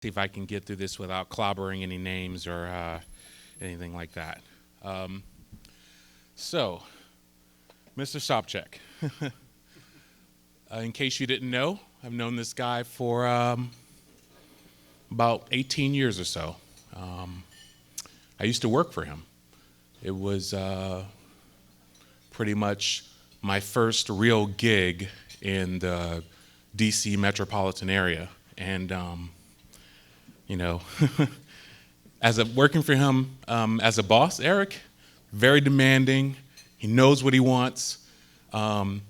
See if I can get through this without clobbering any names or anything like that. Um, so, Mr. Sopchak, in case you didn't know, I've known this guy for about 18 years or so. Um, I used to work for him. It was pretty much my first real gig in the DC metropolitan area. And, you know, working for him as a boss, Eric, very demanding. He knows what he wants, and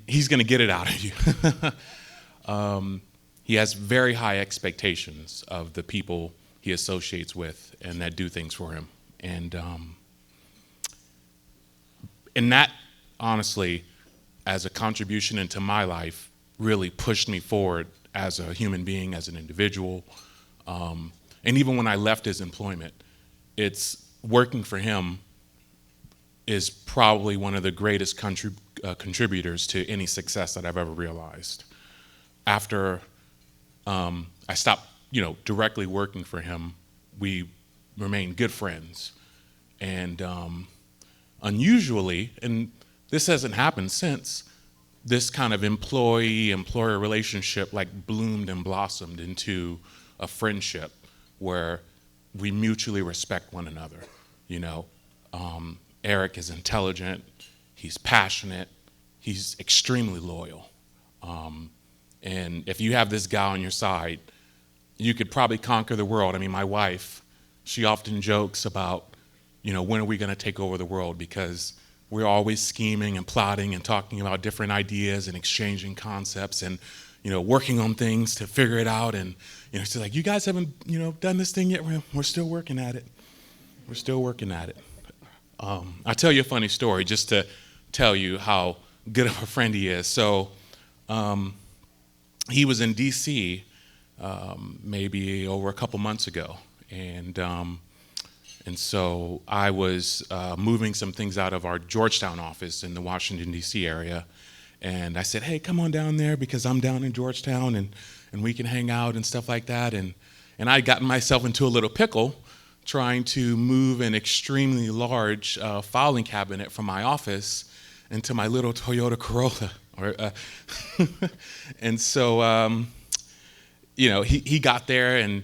he's going to get it out of you. He has very high expectations of the people he associates with and that do things for him. And that, honestly, as a contribution into my life, really pushed me forward as a human being, as an individual. And even when I left his employment, it's working for him is probably one of the greatest contributors to any success that I've ever realized. After I stopped, directly working for him, we remained good friends. And unusually, and this hasn't happened since, this kind of employee-employer relationship like bloomed and blossomed into a friendship where we mutually respect one another. You know, Eric is intelligent, he's passionate, he's extremely loyal. And if you have this guy on your side, you could probably conquer the world. I mean, my wife, she often jokes about, when are we going to take over the world? Because we're always scheming and plotting and talking about different ideas and exchanging concepts and, working on things to figure it out. And, she's like, you guys haven't, done this thing yet? We're still working at it. We're still working at it. I'll tell you a funny story just to tell you how good of a friend he is. So he was in D.C. Maybe over a couple months ago. And so I was moving some things out of our Georgetown office in the Washington, D.C. area. And I said, hey, come on down there because I'm down in Georgetown and we can hang out and stuff like that. And I'd gotten myself into a little pickle trying to move an extremely large filing cabinet from my office into my little Toyota Corolla. And so, he got there and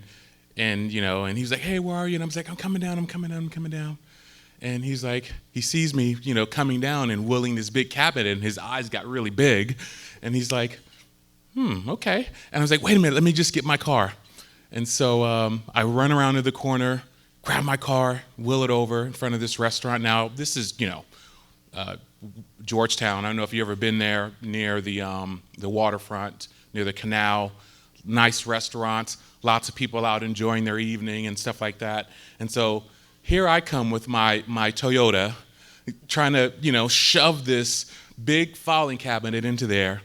he was like, hey, where are you? And I was like, I'm coming down. And he's like, he sees me, coming down and wheeling this big cabinet, and his eyes got really big. And he's like, okay. And I was like, wait a minute, let me just get my car. And so I run around to the corner, grab my car, wheel it over in front of this restaurant. Now, this is, Georgetown. I don't know if you've ever been there near the waterfront, near the canal. Nice restaurants, lots of people out enjoying their evening and stuff like that. And so here I come with my Toyota, trying to, shove this big filing cabinet into there.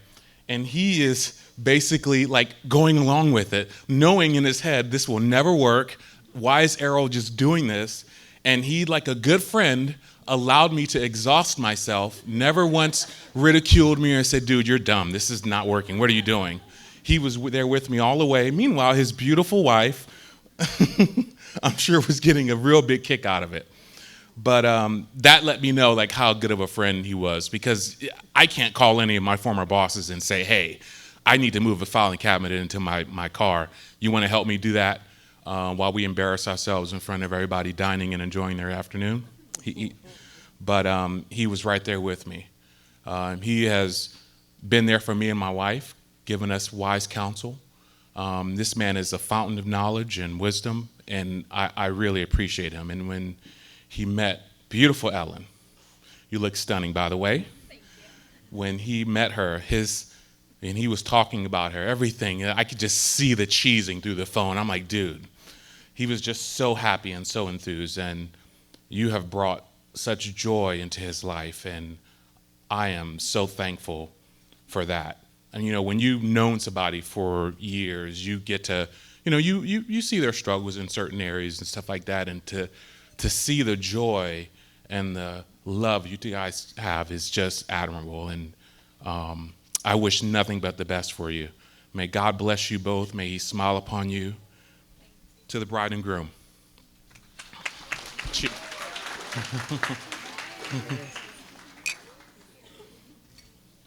And he is basically like going along with it, knowing in his head, this will never work. Why is Errol just doing this? And he, like a good friend, allowed me to exhaust myself, never once ridiculed me or said, dude, you're dumb. This is not working. What are you doing? He was there with me all the way. Meanwhile, his beautiful wife, I'm sure, was getting a real big kick out of it. But that let me know like how good of a friend he was, because I can't call any of my former bosses and say, hey, I need to move a filing cabinet into my car. You want to help me do that while we embarrass ourselves in front of everybody dining and enjoying their afternoon? But he was right there with me. He has been there for me and my wife, given us wise counsel. This man is a fountain of knowledge and wisdom, and I really appreciate him. And when he met beautiful Ellen, you look stunning, by the way. Thank you. When he met her, and he was talking about her, everything, I could just see the cheesing through the phone. I'm like, dude, he was just so happy and so enthused, and you have brought such joy into his life, and I am so thankful for that. And when you've known somebody for years, you get to, you see their struggles in certain areas and stuff like that, and to see the joy and the love you guys have is just admirable. And I wish nothing but the best for you. May God bless you both. May he smile upon you. To the bride and groom. Cheers.